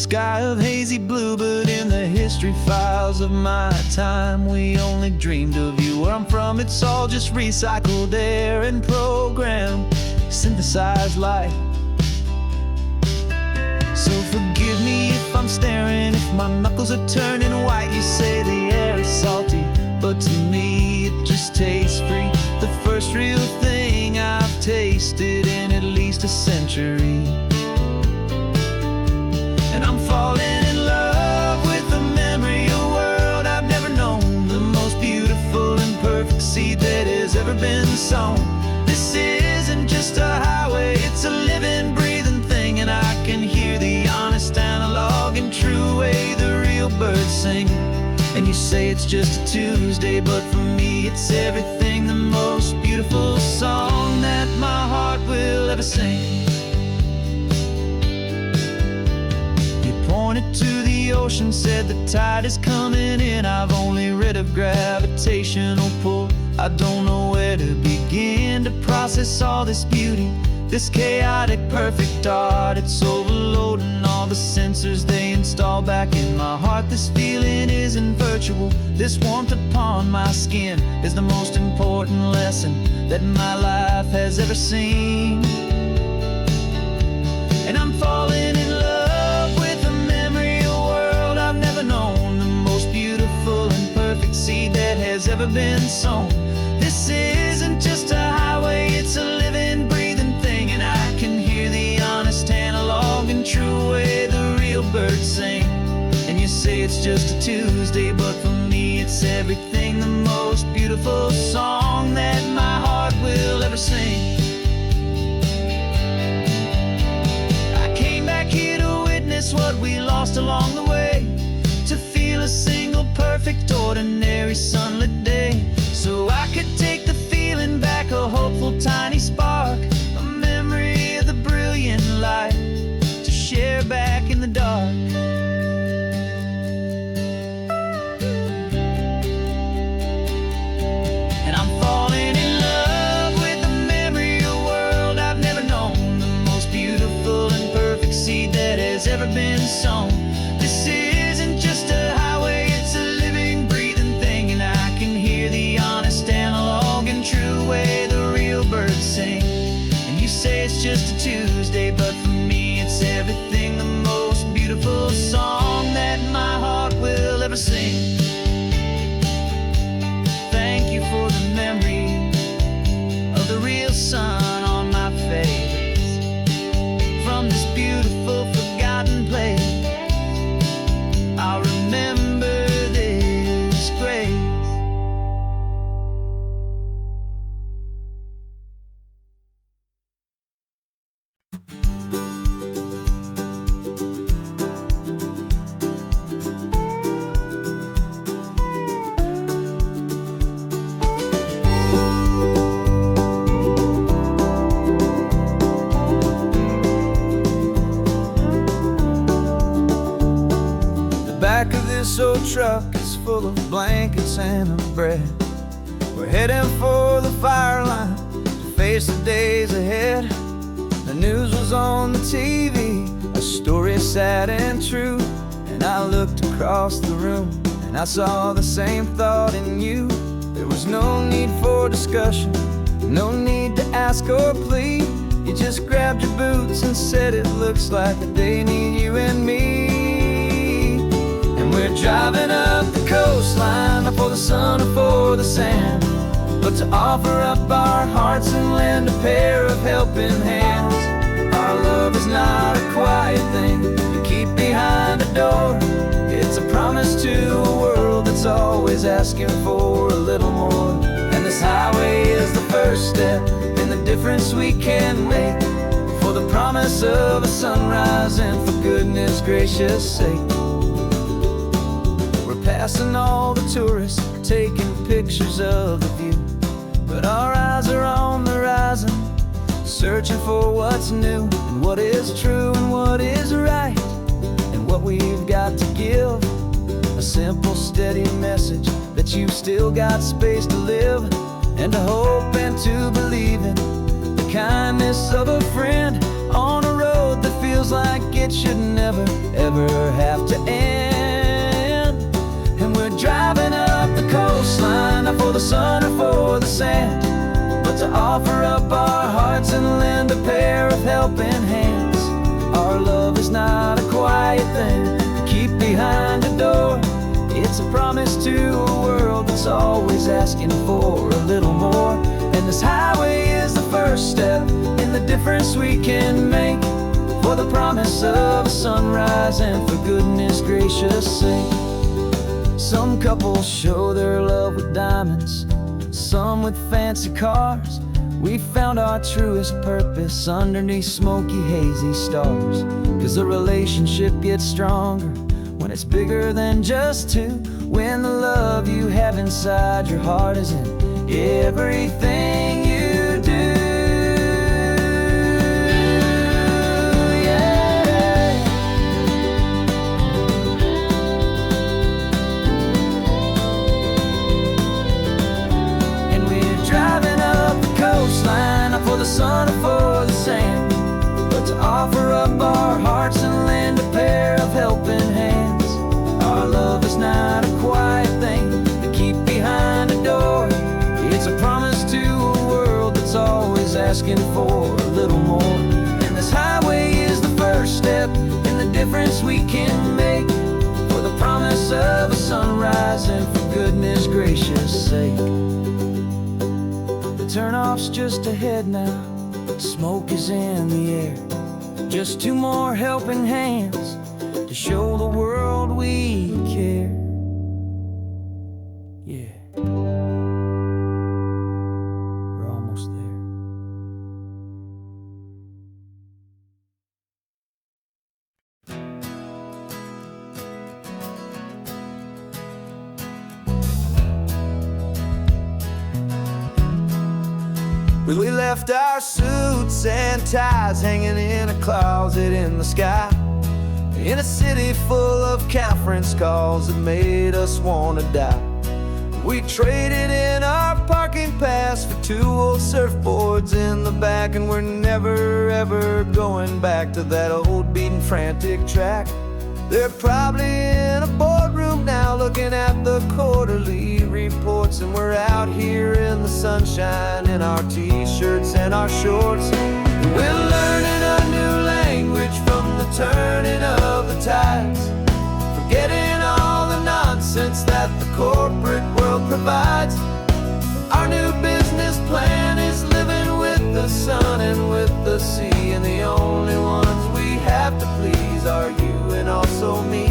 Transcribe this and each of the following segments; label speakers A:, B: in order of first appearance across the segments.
A: sky of hazy blue, but in the history files of my time, we only dreamed of you. Where I'm from, it's all just recycled air and programmed, synthesized light. So forgive me if I'm staring, if my knuckles are turning white. You say the air is salty, but to me it just tastes free. The first real thing I've tasted in at least a century. And I'm falling in love with the memory of a world I've never known, the most beautiful and perfect seed that has ever been sown. This isn't just a highway, it's a living, breathing thing, and I can hear the honest, analog, and true way the real birds sing. And you say it's just a Tuesday, but for me it's everything, the most beautiful song that my heart will ever sing. Pointed to the ocean, said the tide is coming in. I've only read of gravitational pull. I don't know where to begin to process all this beauty, this chaotic, perfect art. It's overloading all the sensors they install back in my heart. This feeling isn't virtual. This warmth upon my skin is the most important lesson that my life has ever seen. And I'm falling in love with a memory of a world I've never known, the most beautiful and perfect seed that has ever been sown. This isn't just a highway, it's a living, breathing thing, and I can hear the honest, analog, and true way the real birds sing. And you say it's just a Tuesday, but for me it's everything, the most beautiful song that my heart will ever sing. What we lost along the way, to feel a single perfect ordinary sunlit day, so I could take the feeling back, a hopeful tiny spark, a memory of the brilliant light to share back in the dark. And I'm falling in love with the memory of a world I've never known, the most beautiful and perfect seed that has ever been sown. This isn't just a highway, it's a living, breathing thing, and I can hear the honest, analog, and true way the real birds sing. And you say it's just a Tuesday, but for me it's everything, the most beautiful song that my heart will ever sing. Thank you for the memory of the real sun on my face, from this beautiful forgotten place. I'll remember this grace.
B: Back of this old truck is full of blankets and of bread. We're heading for the fire line to face the days ahead. The news was on the TV, a story sad and true, and I looked across the room and I saw the same thought in you. There was no need for discussion, no need to ask or plead. You just grabbed your boots and said it looks like the day need you and me. We're driving up the coastline, not for the sun or for the sand, but to offer up our hearts and lend a pair of helping hands. Our love is not a quiet thing you keep behind a door. It's a promise to a world that's always asking for a little more. And this highway is the first step in the difference we can make, for the promise of a sunrise and for goodness gracious sake. Passing all the tourists, taking pictures of the view, but our eyes are on the horizon, searching for what's new and what is true and what is right, and what we've got to give. A simple, steady message that you've still got space to live, and to hope and to believe in the kindness of a friend on a road that feels like it should never, ever have to end. And we're driving up the coastline, not for the sun or for the sand, but to offer up our hearts and lend a pair of helping hands. Our love is not a quiet thing to keep behind a door. It's a promise to a world that's always asking for a little more. And this highway is the first step in the difference we can make, for the promise of a sunrise and for goodness gracious sake. Some couples show their love with diamonds, some with fancy cars. We found our truest purpose underneath smoky, hazy stars. 'Cause the relationship gets stronger when it's bigger than just two, when the love you have inside your heart is in everything you do. Yeah. And we're driving up the coastline, not for the sun or for the sand, but to offer up our hearts and lend a pair of helping hands. Our love is not a quiet thing to keep behind a door. It's a promise to a world that's always asking for a little more. And this highway is the first step in the difference we can make, for the promise of a sunrise and for goodness gracious sake. The turnoff's just ahead now, smoke is in the air. Just two more helping hands to show the world we care. Yeah. We're almost there. We left our suits and ties hanging in a closet in the sky, in a city full of conference calls that made us wanna die. We traded in our parking pass for two old surfboards in the back, and we're never ever going back to that old beaten frantic track. They're probably in a boardroom now looking at the quarterly reports, and we're out here in the sunshine in our t-shirts and our shorts. We're learning a new language from the turning of the tides, forgetting all the nonsense that the corporate world provides. Our new business plan is living with the sun and with the sea, and the only ones we have to please are you and also me.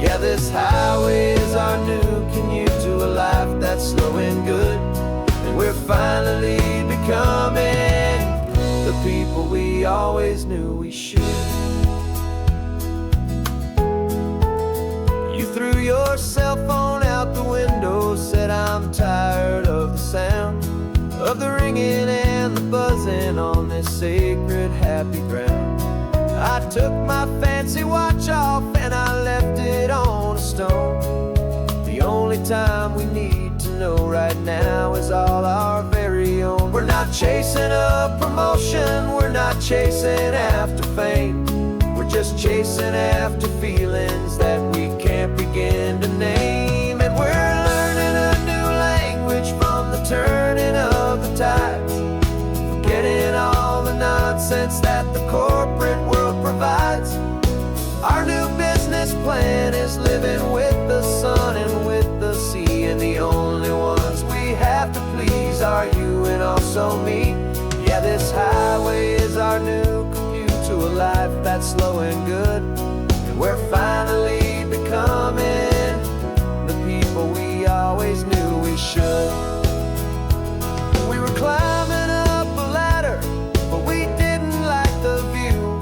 B: Yeah, this highway is our new commute to a life that's slow and good, and we're finally becoming the people we always knew we should. You threw your cell phone out the window, said I'm tired of the sound of the ringing and the buzzing on this sacred happy ground. I took my fancy watch off and I left it on a stone. The only time we need to know right now is all our very own. We're not chasing a promotion, we're not chasing after fame, we're just chasing after feelings that we can't begin to name. And we're learning a new language from the turning of the tides, forgetting all the nonsense that the corporate world provides. Our new business plan is living with the sun and with the sea, and the only ones we have to please are you and also me. Yeah, this highway is our new commute to a life that's slow and good, and we're finally becoming the people we always knew we should. We were climbing up a ladder, but we didn't like the view.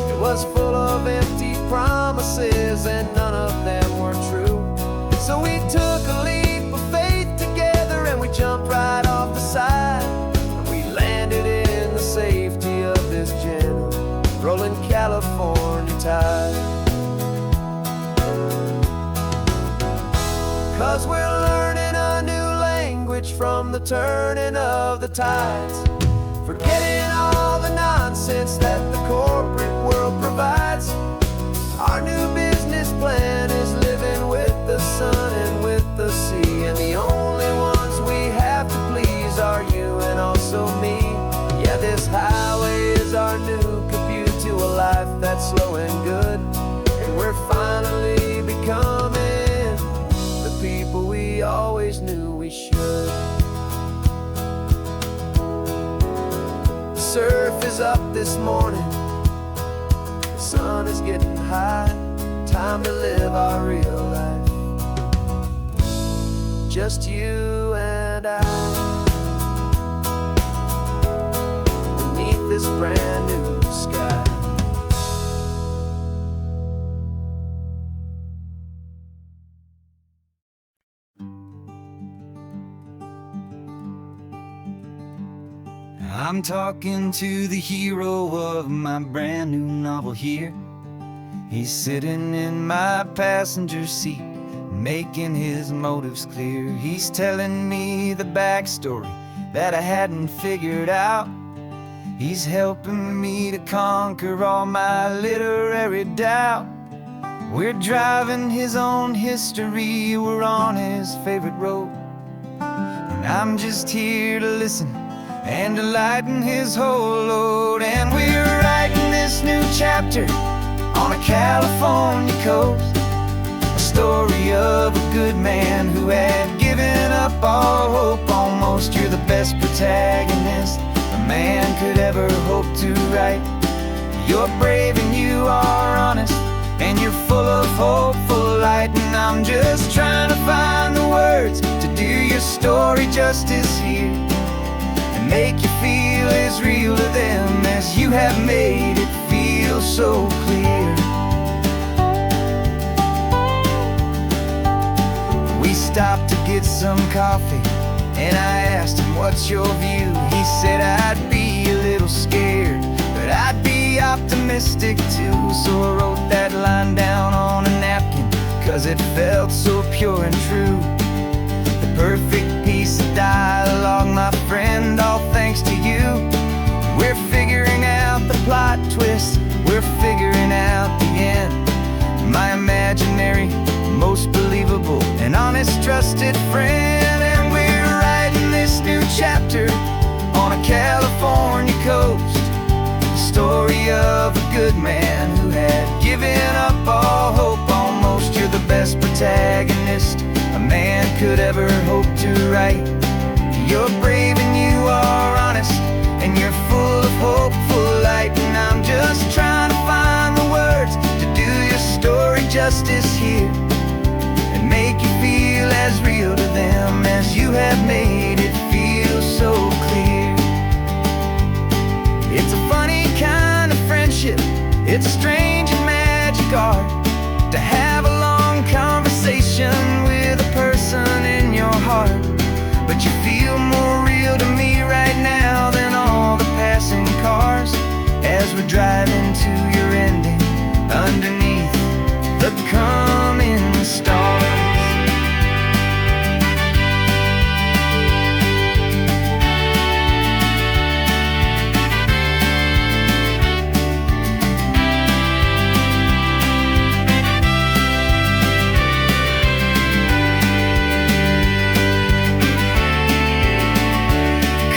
B: It was full of empty promises and none of them were true. So we took a leap of faith together and we jumped right off the side, and we landed in the safety of this gentle rolling California tide. 'Cause we're learning a new language from the turning of the tides, forgetting all the nonsense that the corporate world provides. Our new business plan is living with the sun and with the sea, and the only ones we have to please are you and also me. Yeah, this highway is our new commute to a life that's slow and good, and we're finally becoming the people we always knew we should. The surf is up this morning, the sun is getting high. Time to live our real life, just you and I, beneath this brand new sky. I'm talking to the hero of my brand new novel here. He's sitting in my passenger seat, making his motives clear. He's telling me the backstory that I hadn't figured out. He's helping me to conquer all my literary doubt. We're driving his own history, we're on his favorite road, and I'm just here to listen and to lighten his whole load. And we're writing this new chapter on a California coast, a story of a good man who had given up all hope almost. You're the best protagonist a man could ever hope to write. You're brave and you are honest, and you're full of hopeful light. And I'm just trying to find the words to do your story justice here, and make you feel as real to them as you have made it feel so clear. We stopped to get some coffee, and I asked him, what's your view? He said, I'd be a little scared, but I'd be optimistic too. So I wrote that line down on a napkin, 'cause it felt so pure and true. The perfect piece of dialogue, my friend, all thanks to you. We're figuring out the plot twist, we're figuring out the end. My imaginary, most believable and honest trusted friend. And we're writing this new chapter on a California coast, the story of a good man who had given up all hope almost. You're the best protagonist a man could ever hope to write. You're brave and you are honest, and you're full of hopeful light. And I'm just trying to find the words to do your story justice here, and make you feel as real to them as you have made it feel so clear. It's a funny kind of friendship, it's a strange and magic art to have a long conversation with a person in your heart. But you feel more real to me right now than all the passing cars, as we're driving to your ending underneath the coming stars.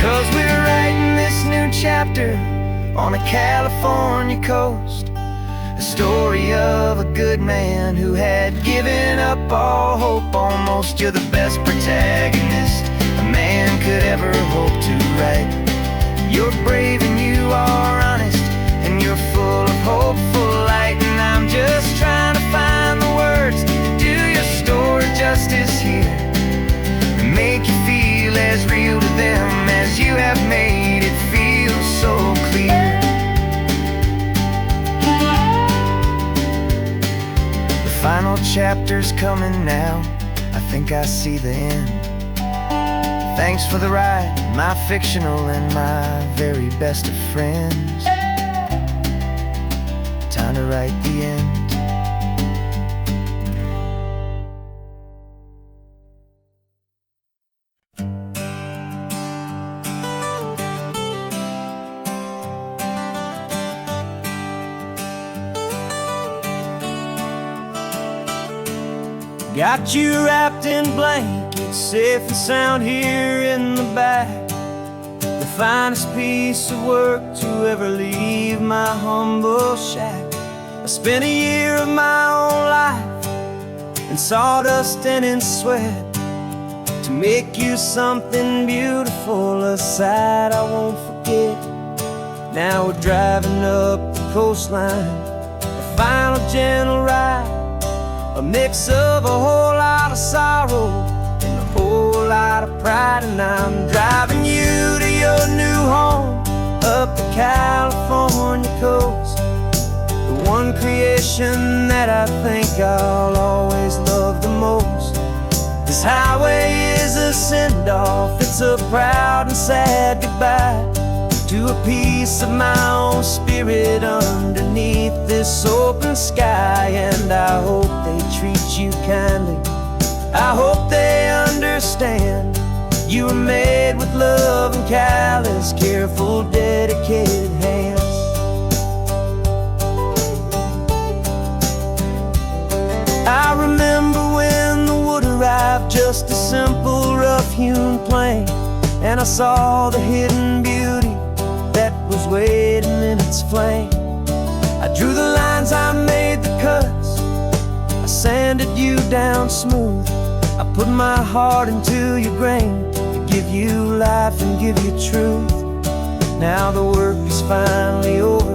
B: 'Cause we're writing this new chapter on a California coast, a story of a good man who had given up all hope almost. You're the best protagonist a man could ever hope to write. You're brave and you are honest, and you're full of hopeful light. And I'm just trying to find the words to do your story justice here, and make you feel as real to them as you have made it feel so clear. The final chapter's coming now, I think I see the end. Thanks for the ride, my fictional and my very best of friends. Time to write the end. Got you wrapped in blankets, safe and sound here in the back. The finest piece of work to ever leave my humble shack. I spent a year of my own life in sawdust and in sweat to make you something beautiful, a sight I won't forget. Now we're driving up the coastline, a final gentle ride, a mix of a whole lot of sorrow and a whole lot of pride. And I'm driving you to your new home up the California coast, the one creation that I think I'll always love the most. This highway is a send-off, it's a proud and sad goodbye to a piece of my own spirit underneath this open sky. And I hope they treat you kindly, I hope they understand you were made with love and callous, careful, dedicated hands. I remember when the wood arrived, just a simple rough-hewn plank, and I saw the hidden beauty that was waiting in its flame. I drew the lines, I made the cuts, I sanded you down smooth. I put my heart into your grain to give you life and give you truth. Now the work is finally over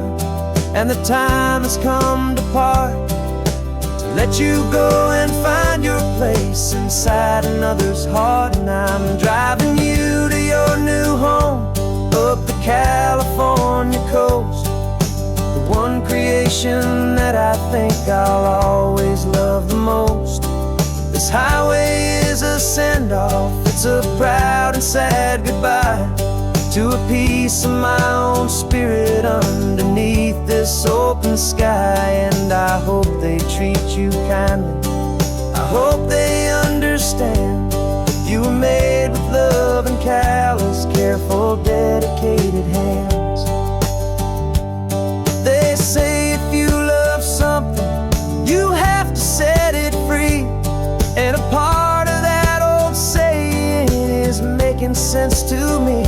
B: and the time has come to part, to let you go and find your place inside another's heart. And I'm driving you to your new home up the California coast, the one creation that I think I'll always love the most. This highway is a send-off, it's a proud and sad goodbye to a piece of my own spirit underneath this open sky. And I hope they treat you kindly, I hope they understand you were made with love and callous, careful, dedicated hands. They say if you love something, you have to set it free. And a part of that old saying is making sense to me,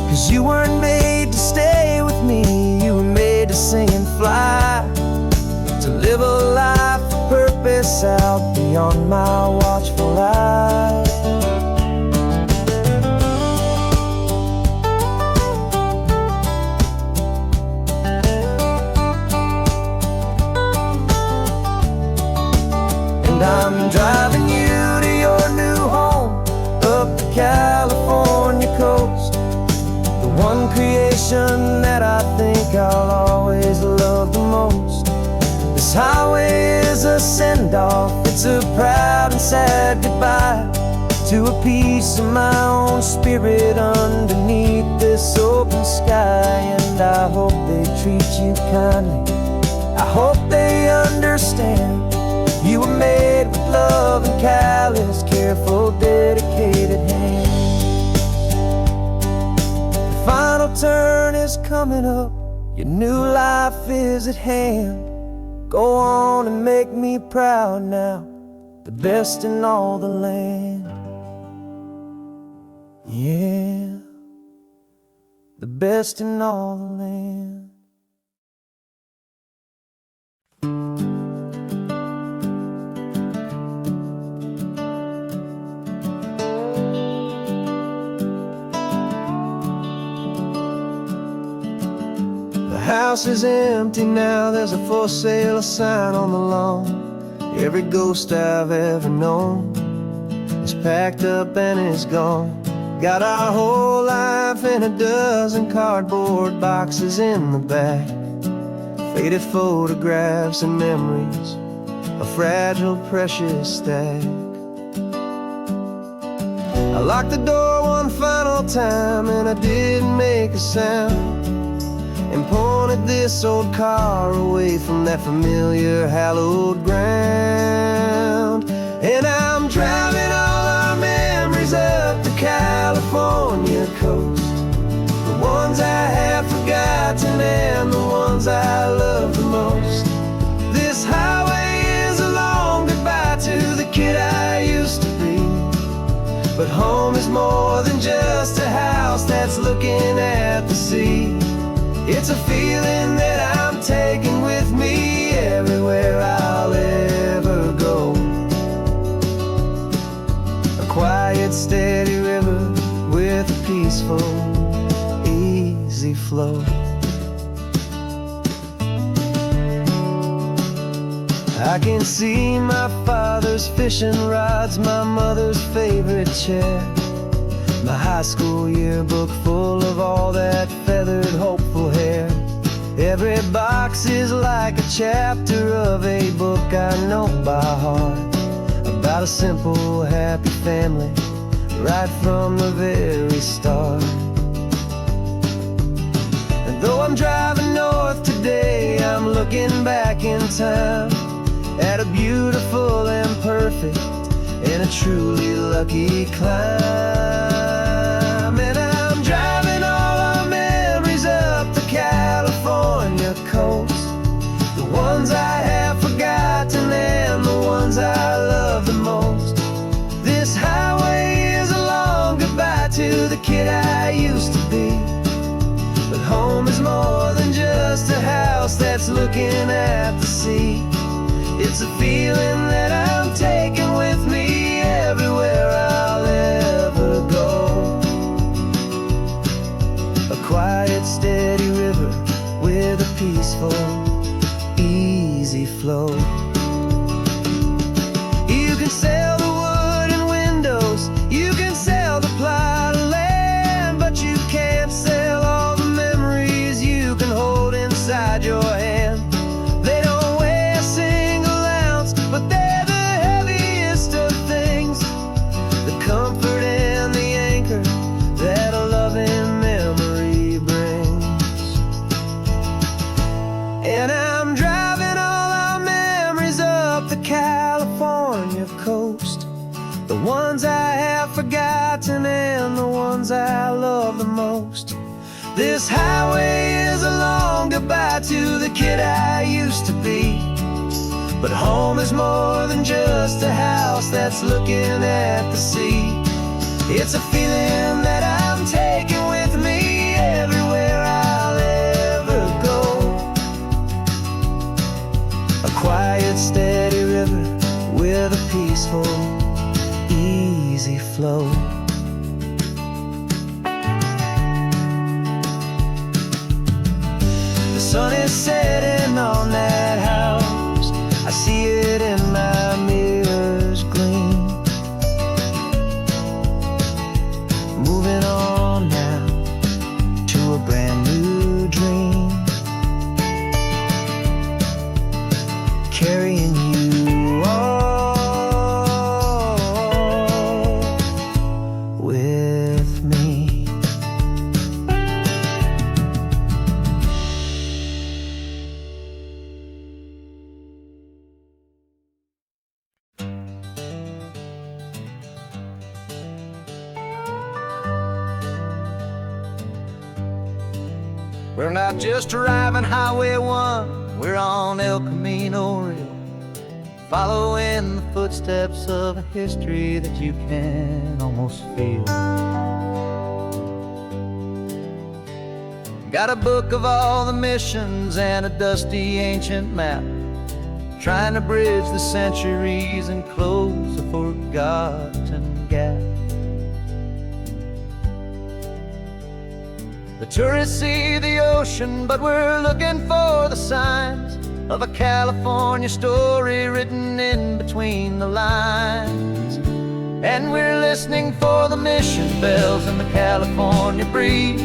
B: 'cause you weren't made to stay with me, you were made to sing and fly, to live a life of purpose out beyond my watchful eye. And I'm driving you to your new home up the California coast, the one creation that I think I'll always love the most. This highway is a send-off, it's a proud and sad goodbye to a piece of my own spirit underneath this open sky. And I hope they treat you kindly, I hope they understand you were made with love and callous, careful, dedicated hands. The final turn is coming up, your new life is at hand. Go on and make me proud now, the best in all the land. Yeah, the best in all the land. The house is empty now, there's a for sale sign on the lawn. Every ghost I've ever known is packed up and is gone. Got our whole life in a dozen cardboard boxes in the back, faded photographs and memories, a fragile, precious stack. I locked the door one final time and I didn't make a sound, and pointed this old car away from that familiar hallowed ground. And I'm driving all our memories up the California coast, the ones I have forgotten and the ones I love the most. This highway is a long goodbye to the But home is more than just a house that's looking at the sea. It's a feeling that I'm taking with me everywhere I'll ever go. A quiet, steady river with a peaceful, easy flow. I can see my father's fishing rods, my mother's favorite chair, my high school yearbook full of all that feathered, hopeful hair. Every box is like a chapter of a book I know by heart, about a simple, happy family right from the very start. And though I'm driving north today, I'm looking back in time at a beautiful and perfect and a truly lucky climb. And I'm driving all our memories up the California coast, the ones I have forgotten and the ones I love the most. This highway is a long goodbye to the kid I used to be. But home is more than just a house that's looking at the sea. It's a feeling that I'm taking with me everywhere I'll ever go. A quiet, steady river with a peaceful, easy flow. You can sail the wooden windows, you can sail the plot of land, but you can't sail all the memories you can hold inside your hand. They don't weigh a single ounce, but they're the heaviest of things, the comfort and the anchor that a loving memory brings. And I'm driving all our memories up the California coast, the ones I have forgotten and the ones I love the most. This highway is a long goodbye to the kid I used to be. But home is more than just a house that's looking at the sea. It's a feeling that I'm taking with me everywhere I'll ever go. A quiet, steady river with a peaceful, easy flow. The sun is setting on that house, I see it in my mirror's gleam. Moving on now to a brand new dream, carrying you all with me. We're not just driving Highway 1, we're on El Camino Real, following the footsteps of a history that you can almost feel. Got a book of all the missions and a dusty ancient map, trying to bridge the centuries and close a forgotten gap. The tourists see the ocean, but we're looking for the signs of a California story written in between the lines. And we're listening for the mission bells in the California breeze,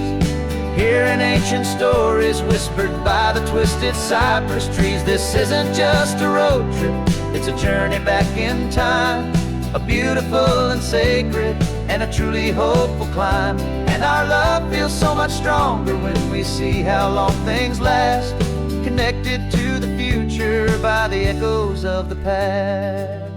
B: hearing ancient stories whispered by the twisted cypress trees. This isn't just a road trip, it's a journey back in time, a beautiful and sacred and a truly hopeful climb. And our love feels so much stronger when we see how long things last, connected to the future by the echoes of the past.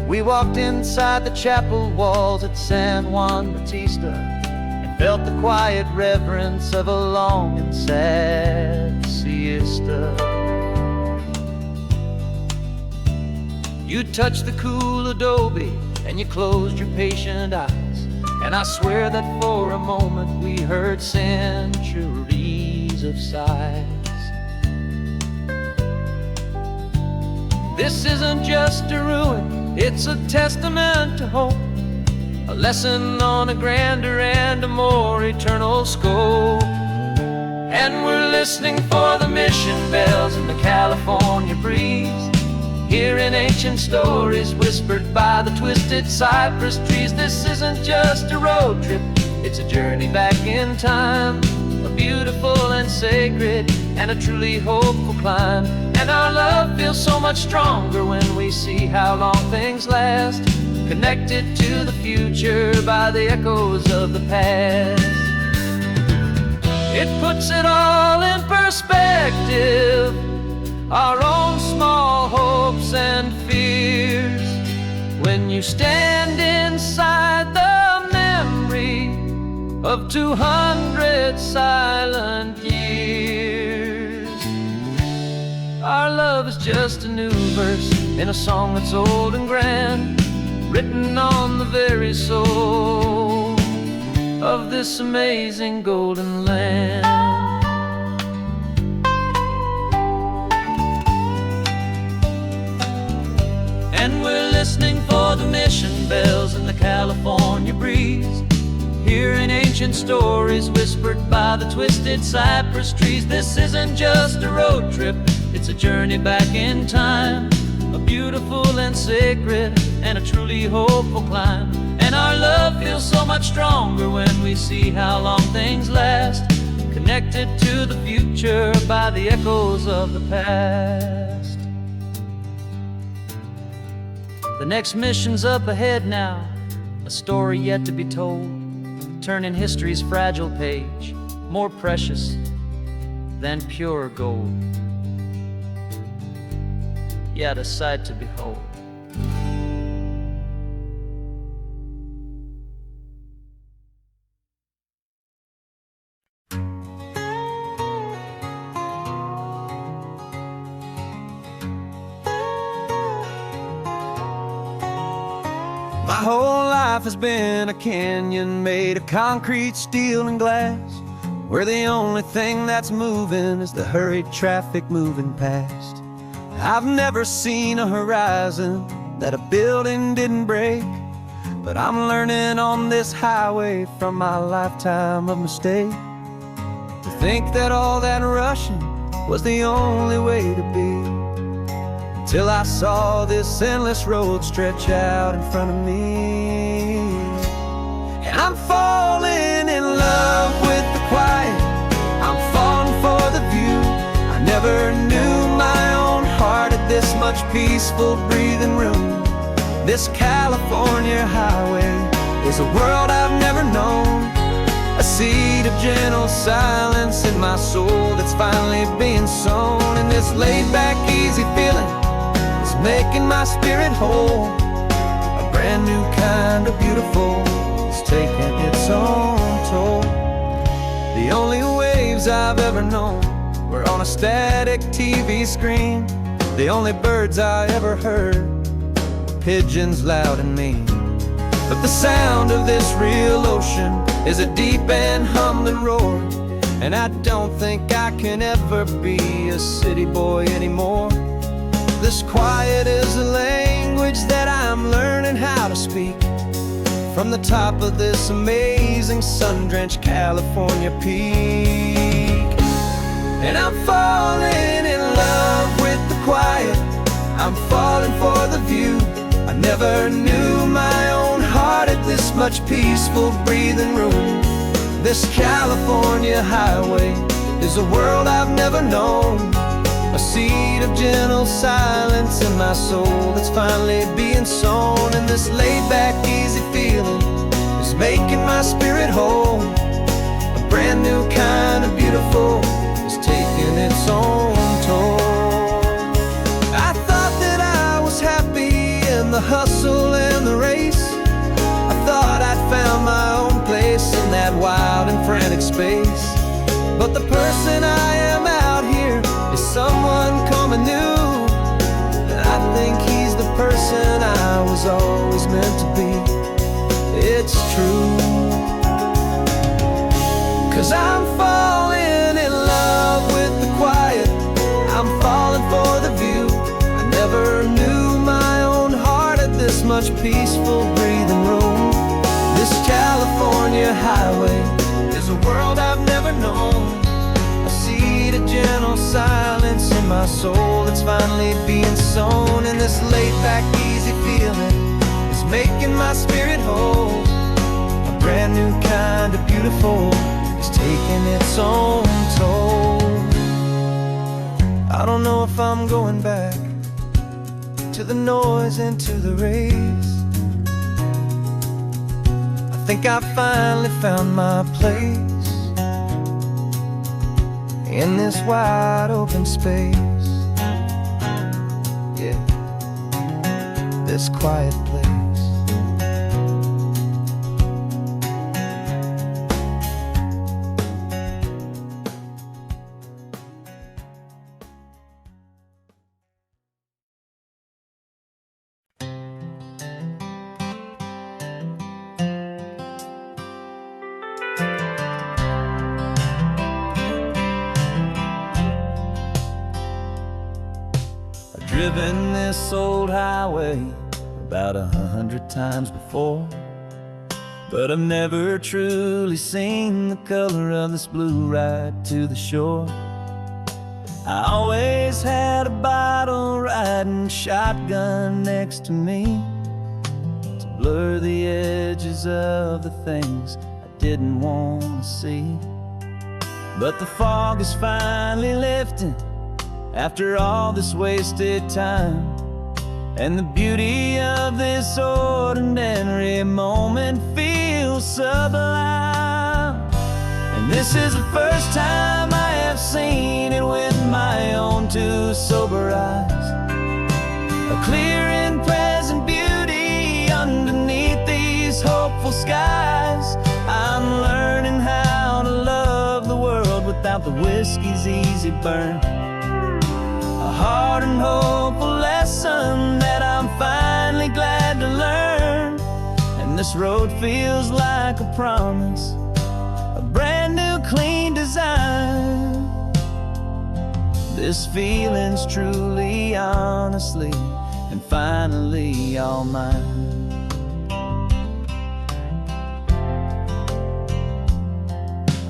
B: We walked inside the chapel walls at San Juan Bautista and felt the quiet reverence of a long and sad siesta. You touched the cool adobe and you closed your patient eyes, and I swear that for a moment we heard centuries of sighs. This isn't just a ruin, it's a testament to hope, a lesson on a grander and a more eternal scope. And we're listening for the mission bells in the California breeze, hearing ancient stories whispered by the twisted cypress trees. This isn't just a road trip, it's a journey back in time, a beautiful and sacred and a truly hopeful climb. And our love feels so much stronger when we see how long things last, connected to the future by the echoes of the past. It puts it all in perspective, our own small hopes and fears, when you stand inside the memory of 200 silent years. Our love is just a new verse in a song that's old and grand, written on the very soul of this amazing golden land. And we're listening for the mission bells in the California breeze, hearing ancient stories whispered by the twisted cypress trees. This isn't just a road trip, it's a journey back in time, a beautiful and sacred and a truly hopeful climb. And our love feels so much stronger when we see how long things last, connected to the future by the echoes of the past. The next mission's up ahead now, a story yet to be told, turning history's fragile page more precious than pure gold. Yet a sight to behold. My whole life has been a canyon made of concrete, steel, and glass, where the only thing that's moving is the hurried traffic moving past. I've never seen a horizon that a building didn't break, but I'm learning on this highway from my lifetime of mistakes to think that all that rushing was the only way to be, till I saw this endless road stretch out in front of me. And I'm falling in love with the quiet, I'm falling for the view. I never knew my own heart had this much peaceful breathing room. This California highway is a world I've never known, a seed of gentle silence in my soul that's finally being sown. And this laid-back, easy feeling is making my spirit whole, a brand new kind of beautiful is taking its own toll. The only waves I've ever known were on a static TV screen. The only birds I ever heard were pigeons loud and mean. But the sound of this real ocean is a deep and humbling roar, and I don't think I can ever be a city boy anymore. This quiet is a language that I'm learning how to speak from the top of this amazing sun-drenched California peak. And I'm falling in love with the quiet, I'm falling for the view. I never knew my own heart had this much peaceful breathing room. This California highway is a world I've never known, a seed of gentle silence in my soul that's finally being sown. And this laid-back, easy feeling is making my spirit whole, a brand new kind of beautiful is taking its own toll. I thought that I was happy in the hustle and the race, I thought I'd found my own place in that wild and frantic space. But the person I am out here is someone coming new, and I think he's the person I'm falling in love with the quiet, I'm falling for the view. I never knew my own heart had this much peaceful breathing room. This California highway is a world I've never known. I see the gentle silence in my soul that's finally being sown. And this laid-back, easy feeling is making my spirit whole. A brand new kind of beautiful is taking its own toll. I don't know if I'm going back to the noise and to the race. I think I finally found my place in this wide open space. Yeah, this quiet place. Driven this old highway about 100 times before, but I've never truly seen the color of this blue right to the shore. I always had a bottle riding shotgun next to me to blur the edges of the things I didn't want to see. But the fog is finally lifting after all this wasted time, and the beauty of this ordinary moment feels sublime. And this is the first time I have seen it with my own two sober eyes. A clear and present beauty underneath these hopeful skies. I'm learning how to love the world without the whiskey's easy burn. A hard and hopeful lesson that I'm finally glad to learn. And this road feels like a promise, a brand new clean design. This feeling's truly, honestly, and finally all mine.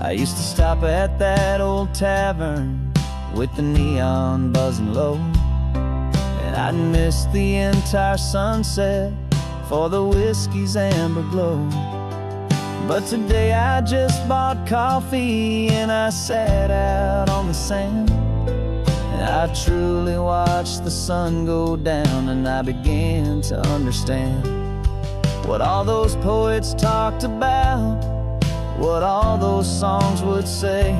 B: I used to stop at that old tavern with the neon buzzing low, and I'd miss the entire sunset for the whiskey's amber glow. But today I just bought coffee and I sat out on the sand, and I truly watched the sun go down, and I began to understand what all those poets talked about, what all those songs would say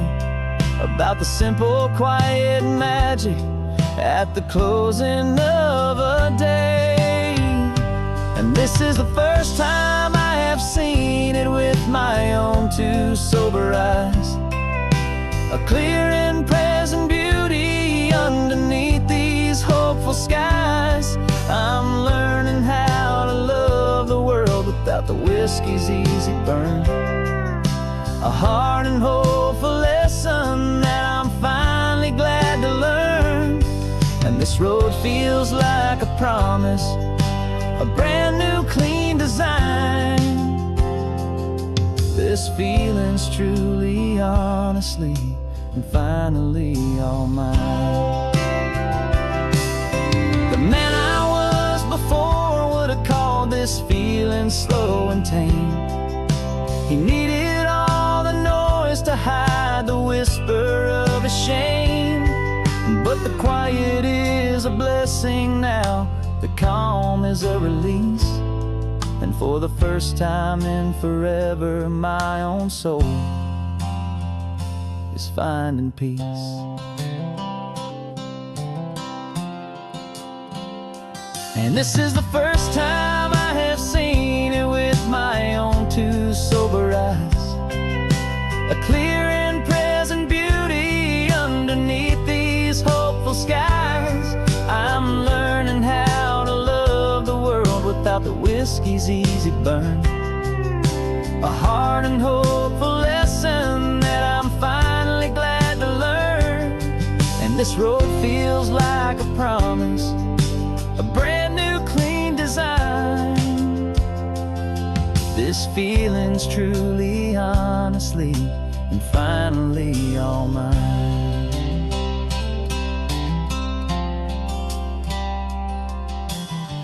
B: about the simple, quiet magic at the closing of a day. And this is the first time I have seen it with my own two sober eyes. A clear and present beauty underneath these hopeful skies. I'm learning how to love the world without the whiskey's easy burn. A hard and hopeful lesson that I'm finally glad to learn. And this road feels like a promise, a brand new clean design. This feeling's truly, honestly, and finally all mine. The man I was before would have called this feeling slow and tame. He needed all the noise to hide the whisper of a shame. But the quiet is a blessing now, the calm is a release. And for the first time in forever, my own soul is finding peace. And this is the first time I have seen it with my own two sober eyes. A clear and present beauty underneath these hopeful skies. I'm learning how to love the world without the whiskey's easy burn. A hard and hopeful lesson that
A: This road feels like a promise, a brand new clean design. This feeling's truly, honestly, and finally all mine.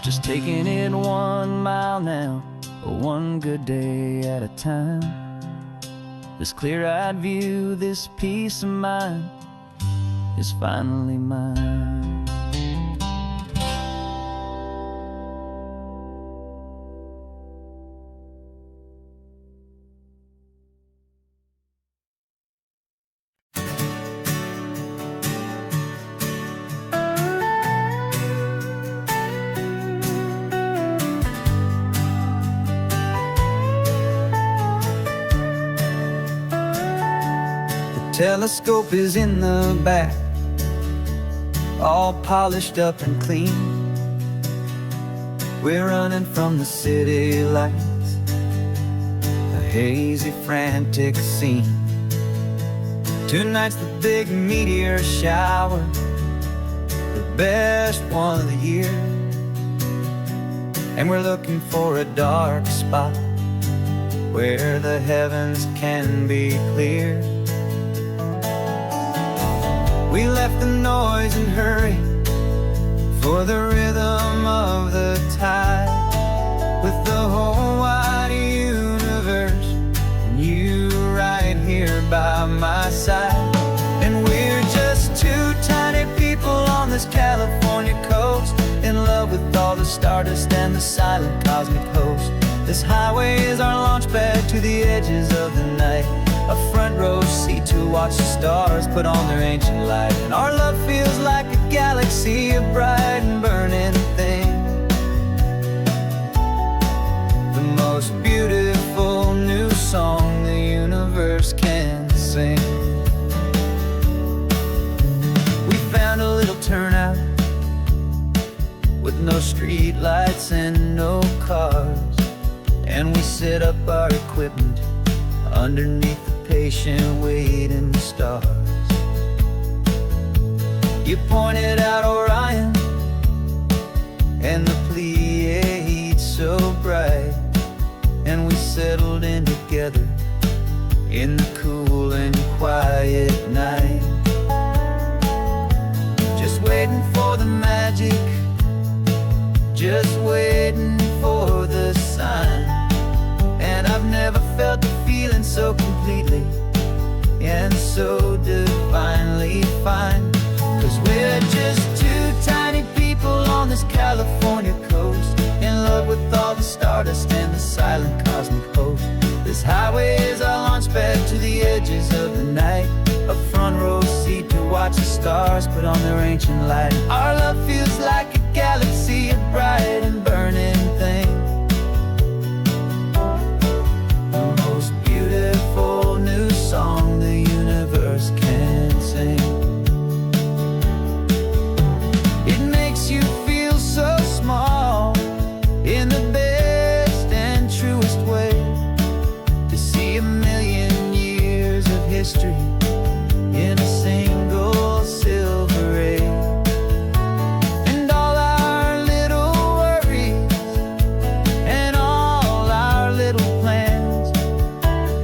A: Just taking it 1 mile now, one good day at a time. This clear-eyed view, this peace of mind is finally mine.
B: Telescope is in the back, all polished up and clean. We're running from the city lights, a hazy, frantic scene. Tonight's the big meteor shower, the best one of the year. And we're looking for a dark spot where the heavens can be clear. We left the noise and hurry for the rhythm of the tide, with the whole wide universe and you right here by my side. And we're just two tiny people on this California coast, in love with all the stardust and the silent cosmic host. This highway is our launch pad to the edges of the night, a front row seat to watch the stars put on their ancient light. And our love feels like a galaxy, a bright and burning thing, the most beautiful new song the universe can sing. We found a little turnout with no street lights and no cars, and we set up our equipment underneath the patient waiting stars. You pointed out Orion and the Pleiades so bright, and we settled in together in the cool and quiet night, just waiting for the magic, just waiting for the sign. And I've never felt the feeling so completely and so divinely fine, 'cause we're just two tiny people on this California coast, in love with all the stardust and the silent cosmic host. This highway is our launch pad to the edges of the night, a front row seat to watch the stars put on their ancient light. Our love feels like a galaxy, a bright and burning thing, the most beautiful new song the universe can sing. It makes you feel so small in the best and truest way, to see 1,000,000 years of history in a single silver ray. And all our little worries and all our little plans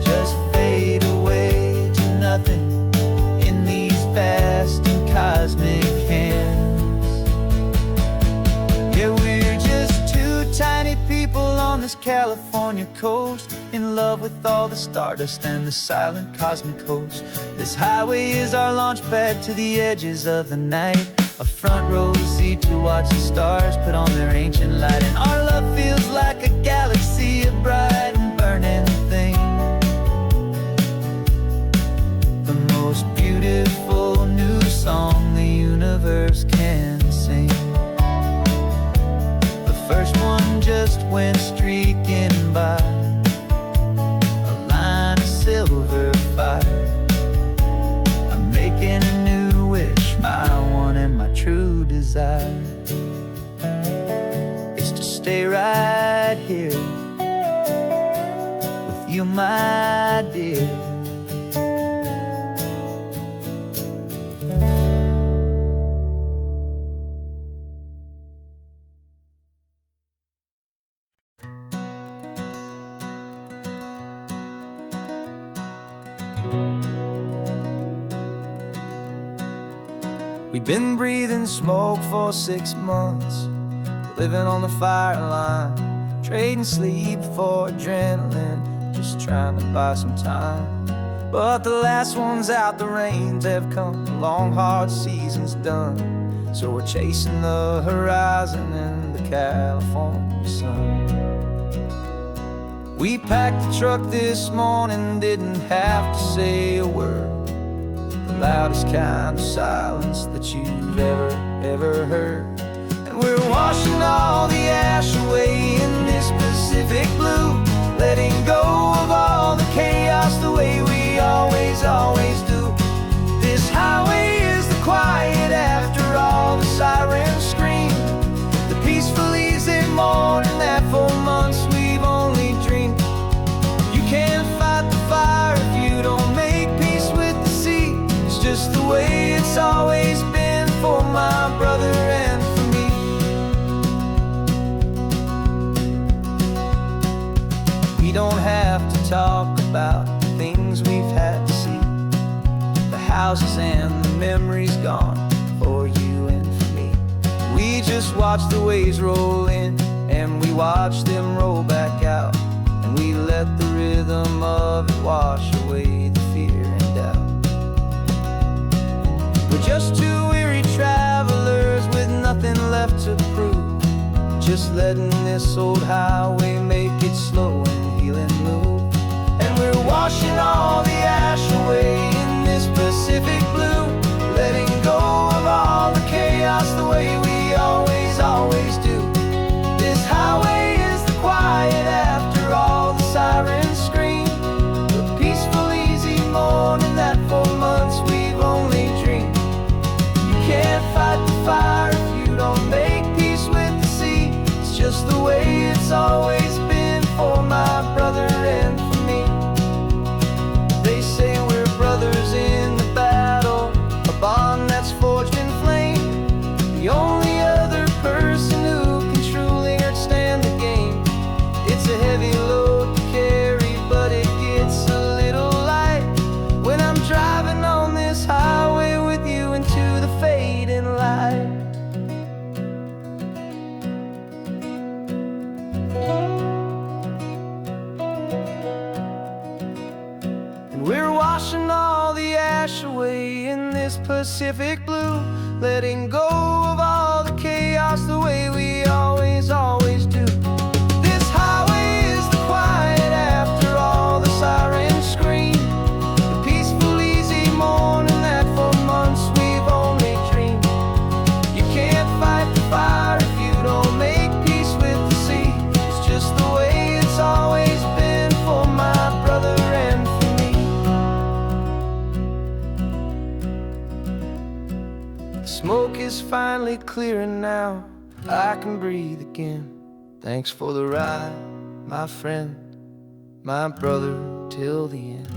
B: just fade away to nothing in these vast and cosmic hands. Yeah, we're just two tiny people on this California coast, in love with all the stardust and the silent cosmic host. This highway is our launch pad to the edges of the night, a front row seat to watch the stars put on their ancient light. And our love feels like a galaxy, a bright and burning thing, the most beautiful new song the universe can sing. The first one just went streaking by, a line of silver fire. I'm making a new wish, my one and my true desire is to stay right here with you, my dear. We've been breathing smoke for 6 months, living on the fire line, trading sleep for adrenaline, just trying to buy some time. But the last one's out, the rains have come, the long hard season's done. So we're chasing the horizon in the California sun. We packed the truck this morning, didn't have to say a word. The loudest kind of silence that you've ever heard. And we're washing all the ash away in this Pacific blue, letting go of all the chaos the way we always do. This highway is the quiet after all the sirens scream, the peaceful easy morning that for months we've only dreamed. You can't fight the fire if you don't make peace with the sea. It's just the way it's always been for my brother and for me. We don't have to talk about the things we've had to see, the houses and the memories gone for you and for me. We just watch the waves roll in and we watch them roll back out, and we let the rhythm of it wash away the fear and doubt. We're just two weary travelers with nothing left to prove, just letting this old highway make it slow and healing move. And we're washing all the ash away in this Pacific blue, letting go of all the chaos the way we always do. This highway is the quiet after all the sirens scream, the peaceful easy morning that for months we've only dreamed. You can't fight the fire if you don't make peace with the sea. It's just the way it's always been for my brother and for me. They say we're brothers in the battle, a bond that's forged in flame. The only other person who can truly understand the game. It's a heavy load to carry, but it gets a little light when I'm driving on this highway with you into the fading light. And we're washing all the ash away in this Pacific blue, letting go of all the chaos the way we always do. This highway is the quiet after all the sirens scream, the peaceful easy morning that for months we've only dreamed. You can't fight the fire if you don't make peace with the sea. It's just the way it's always been for my brother and for me. The smoke is finally clearing now, I can breathe again. Thanks for the ride, my friend, my brother, till the end.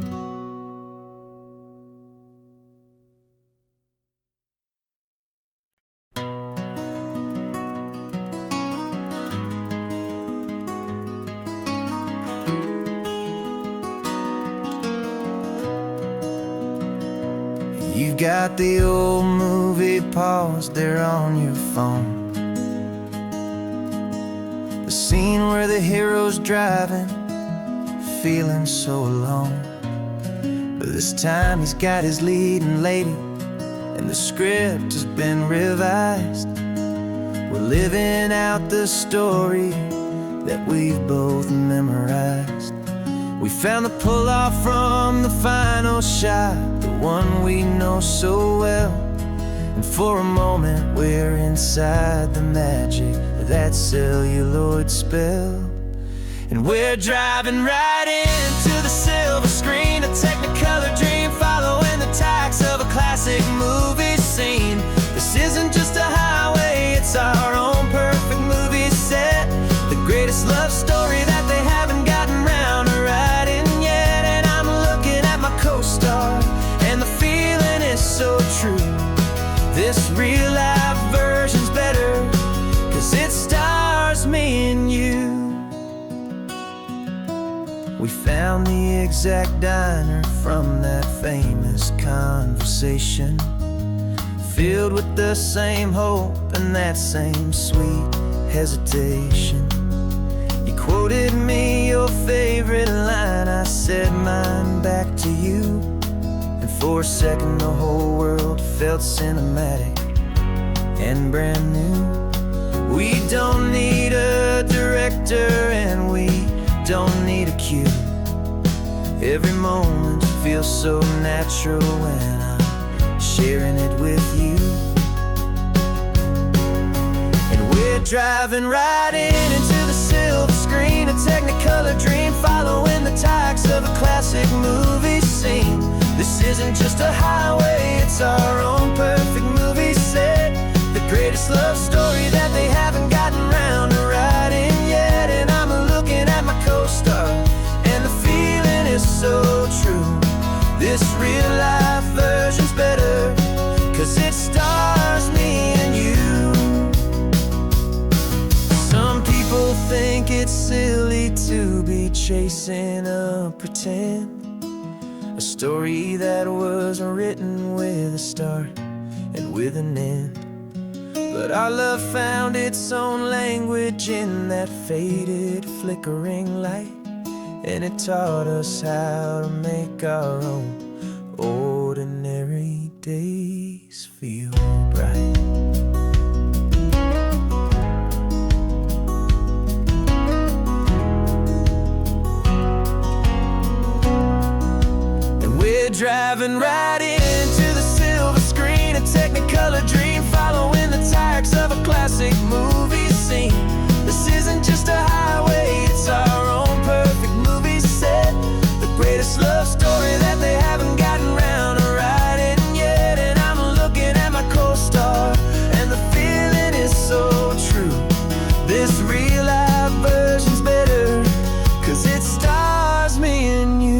B: You've got the old movie paused there on your phone, the scene where the hero's driving, feeling so alone. But this time he's got his leading lady, and the script has been revised. We're living out the story that we've both memorized. We found the pull-off from the final shot, the one we know so well. And for a moment we're inside the magic of that celluloid spell. And we're driving right into the silver screen, a technicolor dream, following the tacks of a classic movie scene. This isn't just a highway, it's our own perfect movie set, the greatest love story that they haven't gotten round to writing yet. And I'm looking at my co-star, and the feeling is so true. This real life version's better, 'cause it stars me and you. We found the exact diner from that famous conversation, filled with the same hope and that same sweet hesitation. You quoted me your favorite line, I said mine back to you, and for a second the whole world felt cinematic and brand new. We don't need a director and we don't need a cue. Every moment feels so natural when I'm sharing it with you. And we're driving right into the silver screen, a technicolor dream, following the tacks of a classic movie scene. This isn't just a highway, it's our own perfect movie set, the greatest love story that they haven't gotten round to writing yet. And I'm looking at my co-star, and the feeling is so true. This real life version's better, 'cause it stars me and you. Some people think it's silly to be chasing a pretend, a story that was written with a start and with an end. But our love found its own language in that faded, flickering light, and it taught us how to make our own ordinary days feel bright. And we're driving right into the silver screen, a technicolor dream, following the tacks of a classic movie scene. This isn't just a highway, it's our own perfect movie set, the greatest love story that they haven't gotten round to writing yet. And I'm looking at my co-star, and the feeling is so true. This real life version's better, 'cause it stars me and you.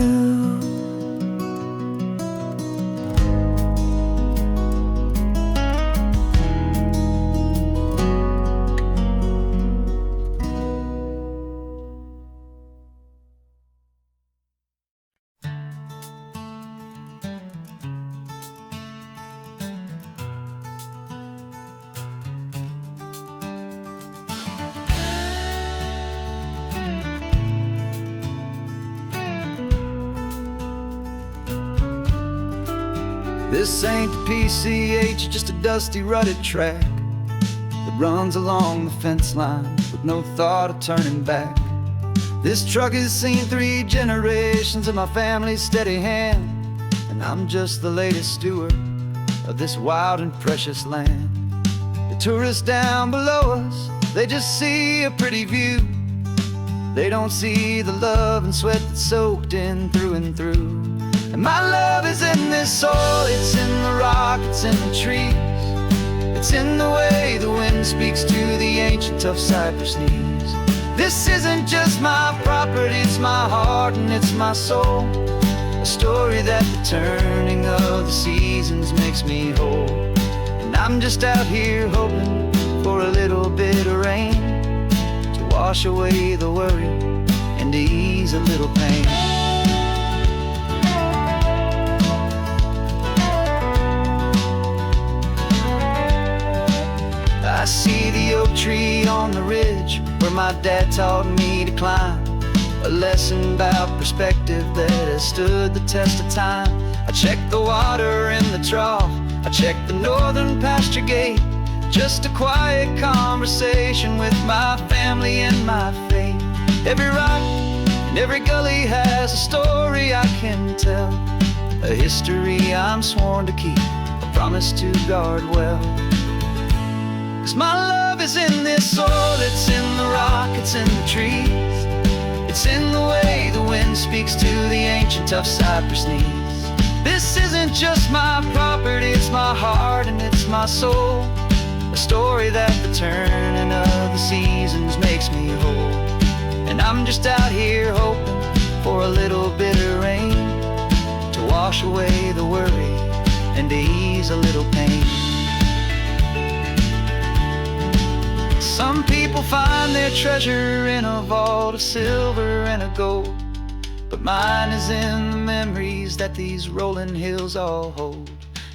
B: This ain't the PCH, just a dusty, rutted track that runs along the fence line with no thought of turning back. This truck has seen 3 generations of my family's steady hand, and I'm just the latest steward of this wild and precious land. The tourists down below us, they just see a pretty view. They don't see the love and sweat that's soaked in through and through. And my love is in this soil, it's in the rock, it's in the trees, it's in the way the wind speaks to the ancient tough cypress knees. This isn't just my property, it's my heart and it's my soul, a story that the turning of the seasons makes me whole. And I'm just out here hoping for a little bit of rain to wash away the worry and to ease a little pain. I see the oak tree on the ridge where my dad taught me to climb, a lesson about perspective that has stood the test of time. I check the water in the trough, I check the northern pasture gate, just a quiet conversation with my family and my faith. Every rock and every gully has a story I can tell, a history I'm sworn to keep, a promise to guard well. 'Cause my love is in this soil, it's in the rock, it's in the trees, it's in the way the wind speaks to the ancient tough cypress knees. This isn't just my property, it's my heart and it's my soul, a story that the turning of the seasons makes me whole. And I'm just out here hoping for a little bit of rain to wash away the worry and to ease a little pain. Some people find their treasure in a vault of silver and of gold,
A: but mine is in the memories that these rolling hills all hold.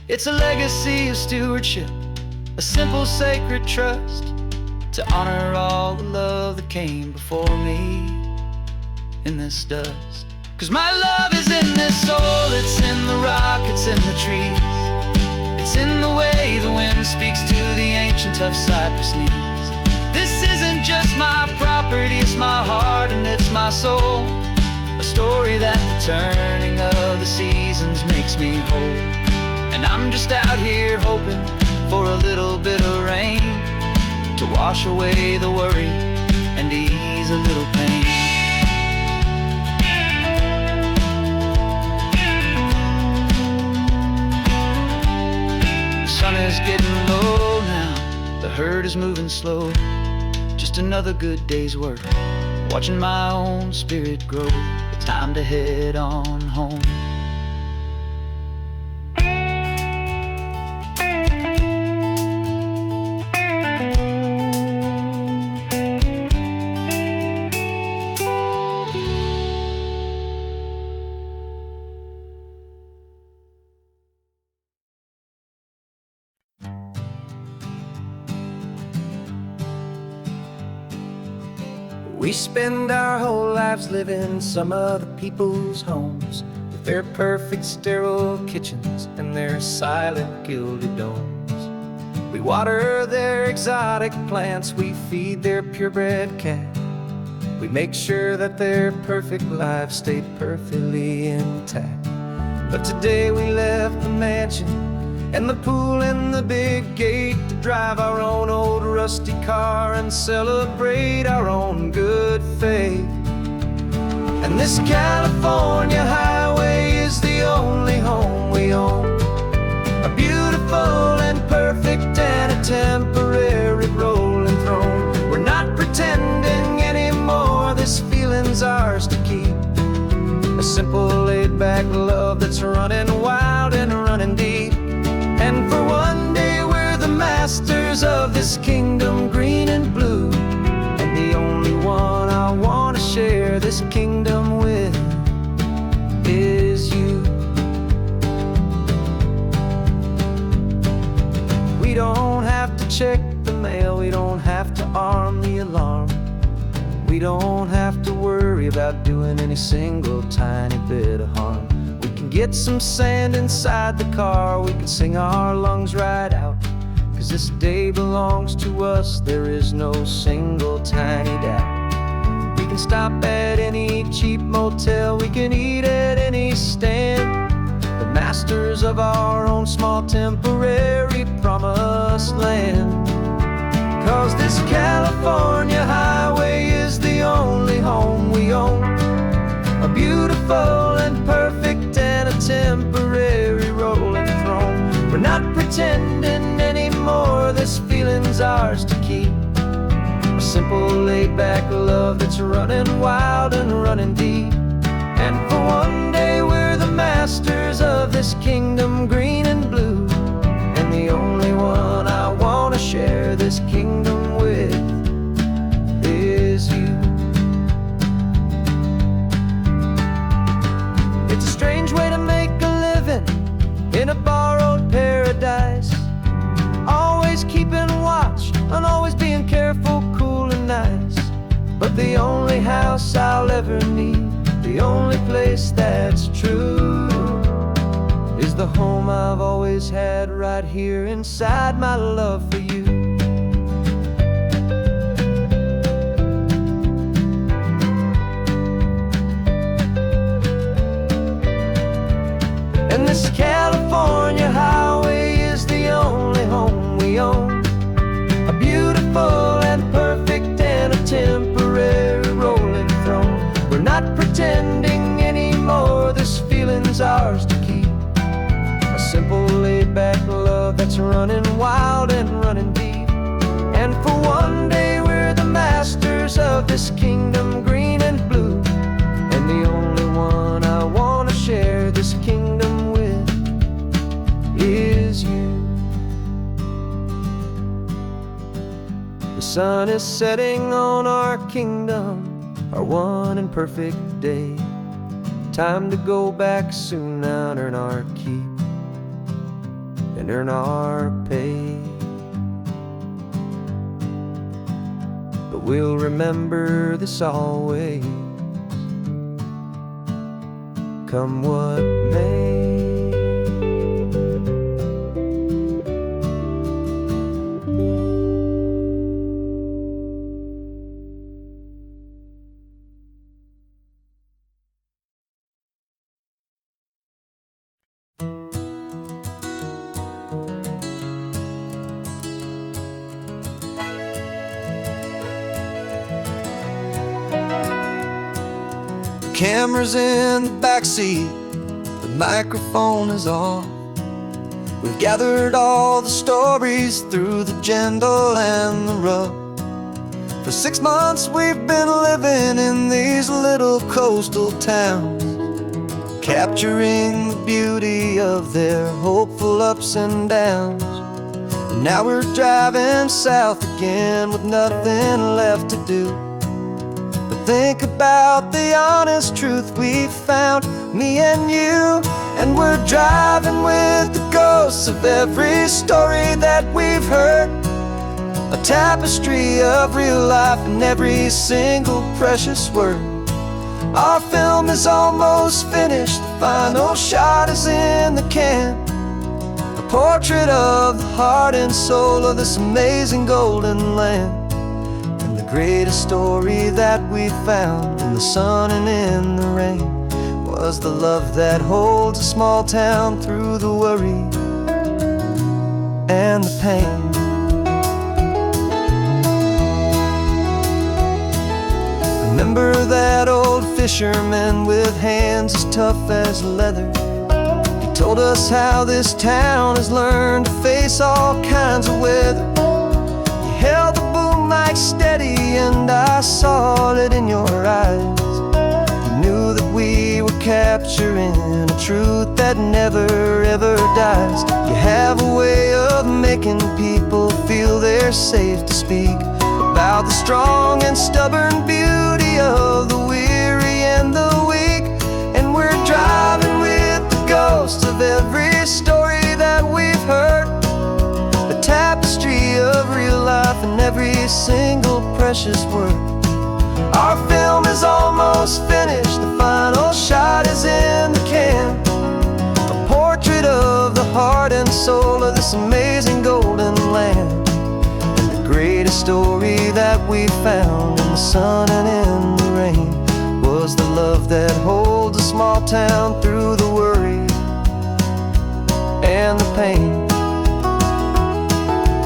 A: It's a legacy of stewardship, a simple sacred trust, to honor all the love that came before me in this dust. 'Cause my love is in this soul, it's in the rock, it's in the trees, it's in the way the wind speaks to the ancient tough cypress knees. This isn't just my property, it's my heart and it's my soul, a story that the turning of the seasons makes me whole. And I'm just out here hoping for a little bit of rain to wash away the worry and ease a little pain. The sun is getting low now, the herd is moving slow. Just another good day's work, watching my own spirit grow. It's time to head on home.
B: We spend our whole lives living some other people's homes, with their perfect sterile kitchens and their silent gilded domes. We water their exotic plants, we feed their purebred cat. We make sure that their perfect lives stay perfectly intact. But today we left the mansion and the pool and the big gate to drive our own old rusty car and celebrate our own good faith. And this California highway is the only home we own, a beautiful and perfect and a temporary rolling throne. We're not pretending anymore, this feeling's ours to keep, a simple laid-back love that's running wild and running deep. And for one day we're the masters of this kingdom green and blue, and the only one I want to share this kingdom with is you. We don't have to check the mail, we don't have to arm the alarm, we don't have to worry about doing any single tiny bit of harm. We can get some sand inside the car, we can sing our lungs right out, 'cause this day belongs to us, there is no single tiny doubt. We can stop at any cheap motel, we can eat at any stand, the masters of our own small temporary promised land. 'Cause this California highway is the only home we own, a beautiful and perfect and a temporary rolling throne. We're not pretending anymore, this feeling's ours to keep, a simple laid-back love that's running wild and running deep. And for one day we're the masters of this kingdom green and blue, and the only one I want to share this kingdom with is you. It's a strange way to make a living in a borrowed paradise, always keeping watch and always being careful, cool and nice. But the only house I'll ever need, the only place that's true, is the home I've always had right here inside my love for you. And this California highway is the only home we own, a beautiful and perfect and a temporary rolling throne. We're not pretending anymore, this feeling's ours to keep, a simple laid-back love that's running wild and running deep. And for one day we're the masters of this kingdom green and blue, and the only one I want to share this kingdom with is you. The sun is setting on our kingdom, our one and perfect day. time to go back soon and earn our keep and earn our pay. But we'll remember this always, come what may. Camera's in the backseat, the microphone is on. We've gathered all the stories through the gentle and the rough. For 6 months we've been living in these little coastal towns, capturing the beauty of their hopeful ups and downs. And now we're driving south again with nothing left to do. Think about the honest truth we found, me and you. And we're driving with the ghosts of every story that we've heard, a tapestry of real life and every single precious word. Our film is almost finished, the final shot is in the can, a portrait of the heart and soul of this amazing golden land. Greatest story that we found in the sun and in the rain was the love that holds a small town through the worry and the pain. Remember that old fisherman with hands as tough as leather? He told us how this town has learned to face all kinds of weather. He held the boom mic steady and I saw it in your eyes. You knew that we were capturing a truth that never ever dies. You have a way of making people feel they're safe to speak about the strong and stubborn beauty of the weary and the weak. And we're driving with the ghosts of every story that we've heard, a tapestry of real life and every single precious word. Our film is almost finished, the final shot is in the can, a portrait of the heart and soul of this amazing golden land. And the greatest story that we found in the sun and in the rain was the love that holds a small town through the worry and the pain.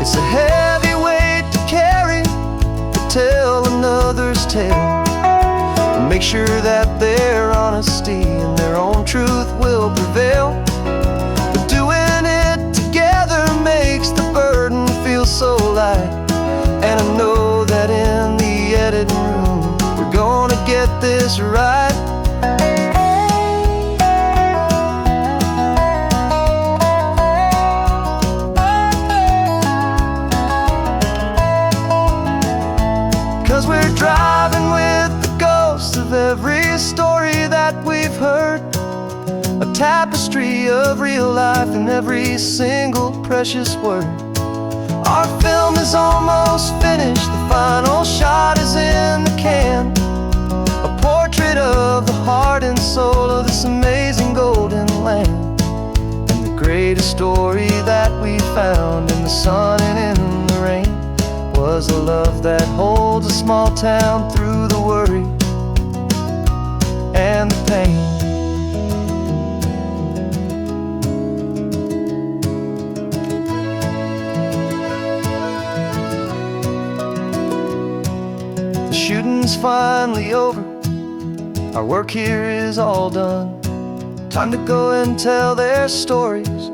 B: It's a heavy weight to carry, to tell another's tale, and make sure that their honesty and their own truth will prevail. But doing it together makes the burden feel so light. And I know that in the editing room we're gonna get this right. We're driving with the ghosts of every story that we've heard, a tapestry of real life and every single precious word. Our film is almost finished, the final shot is in the can, a portrait of the heart and soul of this amazing golden land. And the greatest story that we found in the sun and in the rain was a love that holds a small town through the worry and the pain. The shooting's finally over, our work here is all done. Time to go and tell their stories,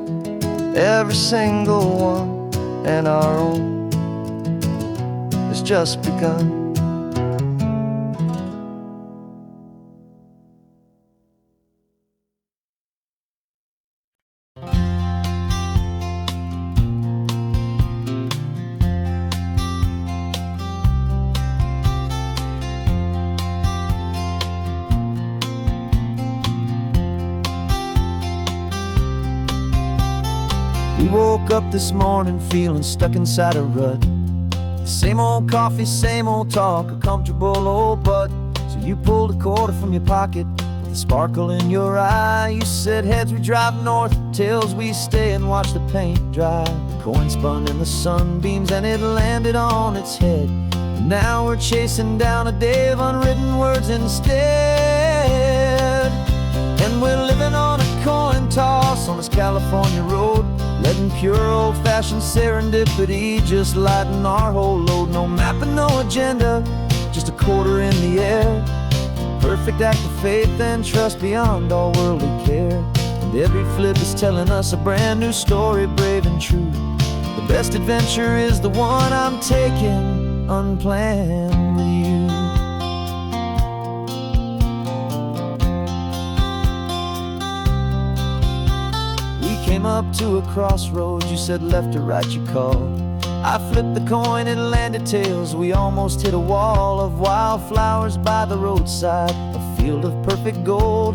B: every single one, and our own has just begun. woke up this morning feeling stuck inside a rut. Same old coffee, same old talk, a comfortable old butt. So you pulled a quarter from your pocket with a sparkle in your eye. You said heads we drive north, tails we stay and watch the paint dry. The coin spun in the sunbeams and it landed on its head. And now we're chasing down a day of unwritten words instead. And we're living on a coin toss on this California road, letting pure old-fashioned serendipity just lighten our whole load. No map and no agenda, just a quarter in the air. Perfect act of faith and trust beyond all worldly care. And every flip is telling us a brand new story, brave and true. The best adventure is the one I'm taking unplanned with you. Came up to a crossroads, you said left or right you called. I flipped the coin, it landed tails. We almost hit a wall of wildflowers by the roadside, a field of perfect gold,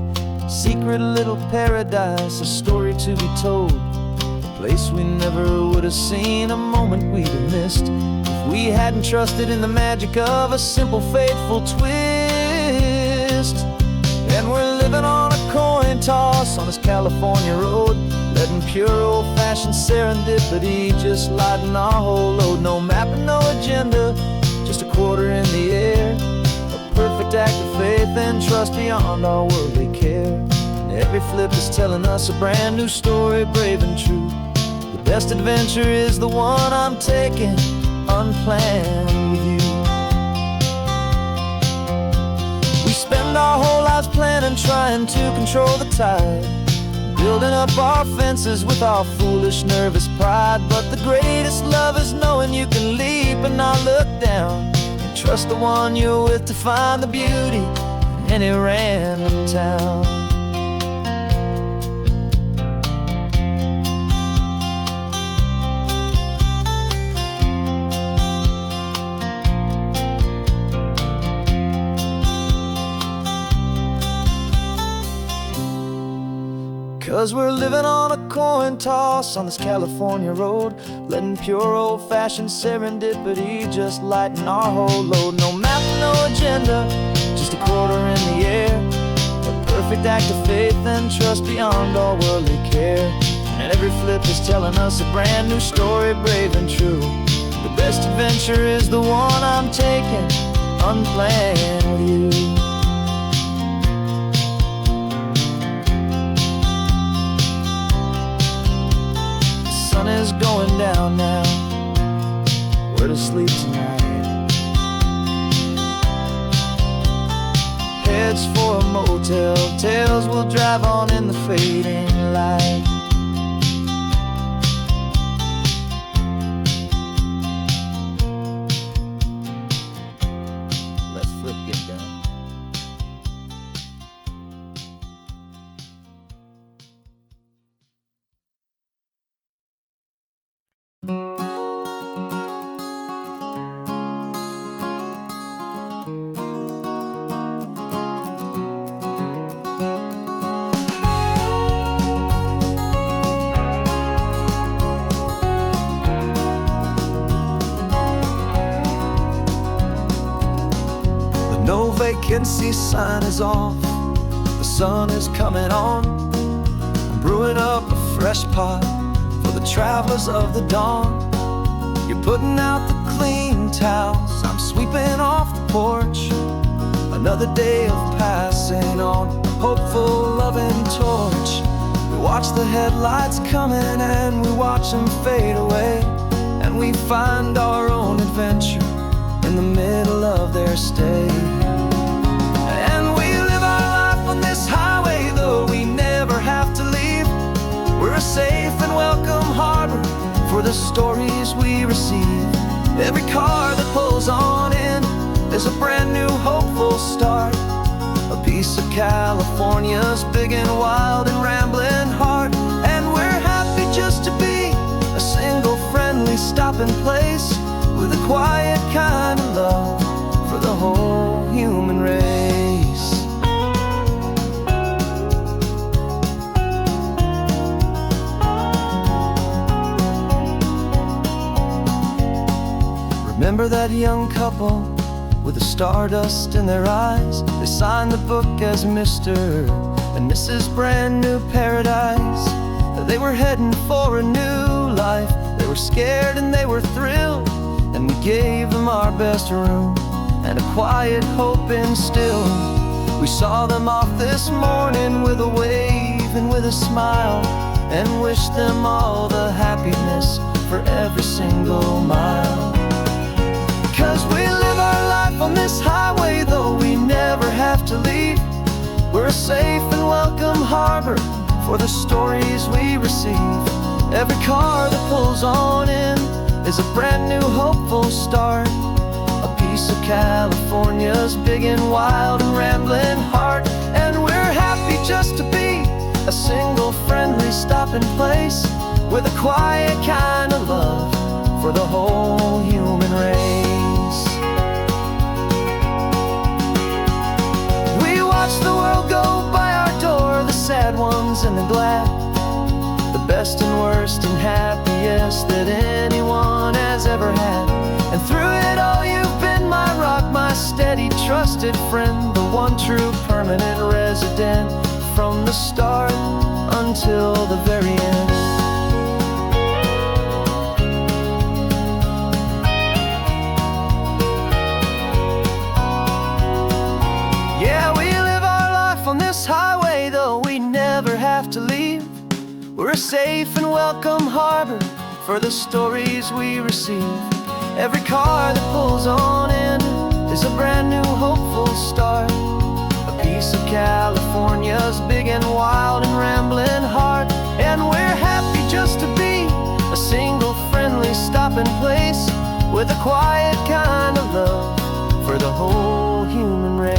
B: secret little paradise, a story to be told. A place we never would have seen, a moment we'd have missed if we hadn't trusted in the magic of a simple, faithful twist. And we're living on a coin toss on this California road, letting pure old-fashioned serendipity just lighten our whole load. No map and no agenda, just a quarter in the air. A perfect act of faith and trust beyond our worldly care. And every flip is telling us a brand new story, brave and true. The best adventure is the one I'm taking unplanned with you. We spend our whole lives planning, trying to control the tide, building up our fences with our foolish, nervous pride. But the greatest love is knowing you can leap and not look down, and trust the one you're with to find the beauty in any random town. 'Cause we're living on a coin toss on this California road, letting pure old-fashioned serendipity just lighten our whole load. No map, no agenda, just a quarter in the air. A perfect act of faith and trust beyond all worldly care. And every flip is telling us a brand new story, brave and true. The best adventure is the one I'm taking unplanned with you. The sun is going down now, we're to sleep tonight. Heads for a motel, tails will drive on in the fading light. Let's flip get down. No vacancy sign is off, the sun is coming on. I'm brewing up a fresh pot for the travelers of the dawn. You're putting out the clean towels, I'm sweeping off the porch. Another day of passing on, a hopeful, loving torch. We watch the headlights coming and we watch them fade away, and we find our own adventure in the middle of their stay. And we live our life on this highway, though we never have to leave. We're a safe and welcome harbor for the stories we receive. Every car that pulls on in is a brand new hopeful start, a piece of California's big and wild and rambling heart. And we're happy just to be a single friendly stopping place, with a quiet kind of love for the whole human race. remember that young couple with the stardust in their eyes. They signed the book as Mr. and Mrs. Brand New Paradise. They were heading for a new life. They were scared and they were thrilled, and we gave them our best room and a quiet hope instilled. We saw them off this morning with a wave and with a smile, and wished them all the happiness for every single mile. 'Cause we live our life on this highway, though we never have to leave. We're a safe and welcome harbor for the stories we receive. Every car that pulls on in is a brand new hopeful start, a piece of California's big and wild and rambling heart. And we're happy just to be a single friendly stopping place, with a quiet kind of love for the whole human race. We watch the world go by our door, the sad ones and the glad, the best and worst and happiest that anyone has ever had. And through it all you've been my rock, my steady trusted friend, the one true permanent resident, from the start until the very end. Yeah, we live our life on this highway, though we never have to leave. We're a safe and welcome harbor for the stories we receive. Every car that pulls on in is a brand new hopeful start, a piece of California's big and wild and rambling heart. And we're happy just to be a single friendly stopping place, with a quiet kind of love for the whole human race.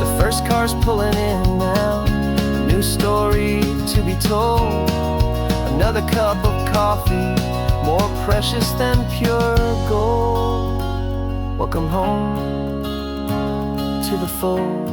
B: The first car's pulling in now, a new story to be told. Another cup of coffee, more precious than pure gold. Welcome home to the fold.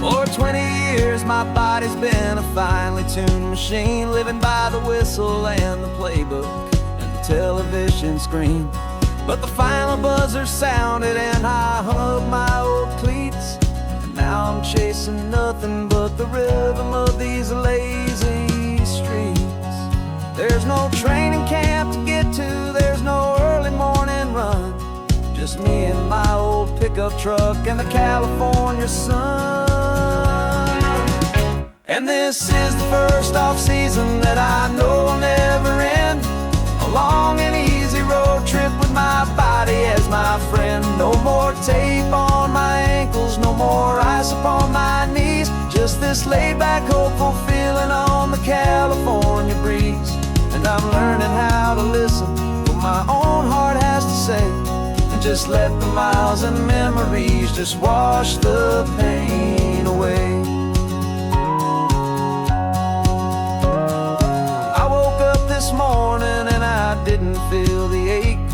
B: For 20 years my body's been a finely tuned machine, living by the whistle and the playbook and the television screen. But the final buzzer sounded and I hung up my old cleats, and now I'm chasing nothing but the rhythm of these lazy streets. There's no training camp to get to, there's no early morning run, just me and my old pickup truck and the California sun. And this is the first off-season that I know will never end, a long and easy road trip with my body as my friend. No more tape on my ankles, no more ice upon my knees, just this laid-back, hopeful feeling on the California breeze. And I'm learning how to listen to what my own heart has to say, and just let the miles and memories just wash the pain away. This morning and I didn't feel the ache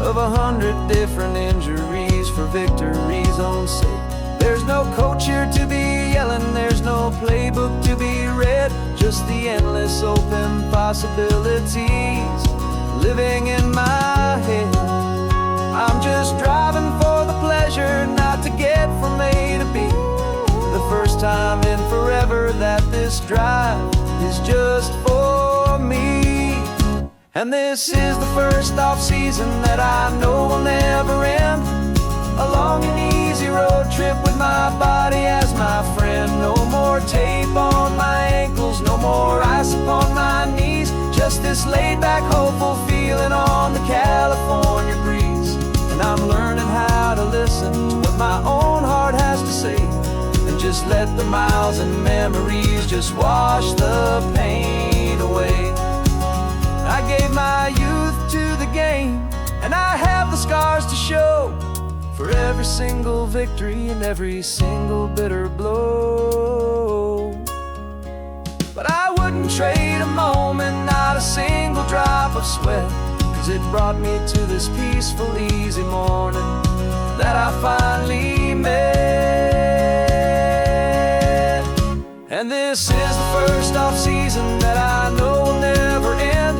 B: of 100 different injuries for victory's own sake. There's no coach here to be yelling, there's no playbook to be read, just the endless open possibilities living in my head. I'm just driving for the pleasure, not to get from A to B. The first time in forever that this drive is just for me. And this is the first off-season that I know will never end, a long and easy road trip with my body as my friend. No more tape on my ankles, no more ice upon my knees, just this laid-back, hopeful feeling on the California breeze. And I'm learning how to listen to what my own heart has to say, and just just let the miles and memories just wash the pain away. I gave my youth to the game, and I have the scars to show for every single victory and every single bitter blow. But I wouldn't trade a moment, not a single drop of sweat, 'cause it brought me to this peaceful, easy morning that I finally met. And this is the first off-season that I know will never end.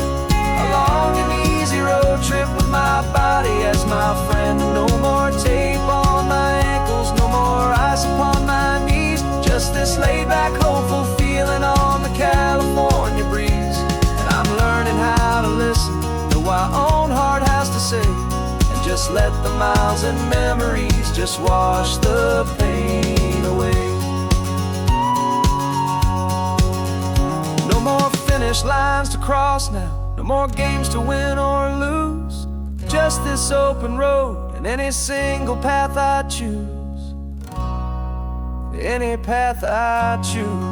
B: A long and easy road trip with my body as my friend. No more tape on my ankles, no more ice upon my knees. Just this laid-back, hopeful feeling on the California breeze. And I'm learning how to listen to what my own heart has to say, and just let the miles and memories just wash the pain away. No more finish lines to cross now, no more games to win or lose. Just this open road and any single path I choose. Any path I choose.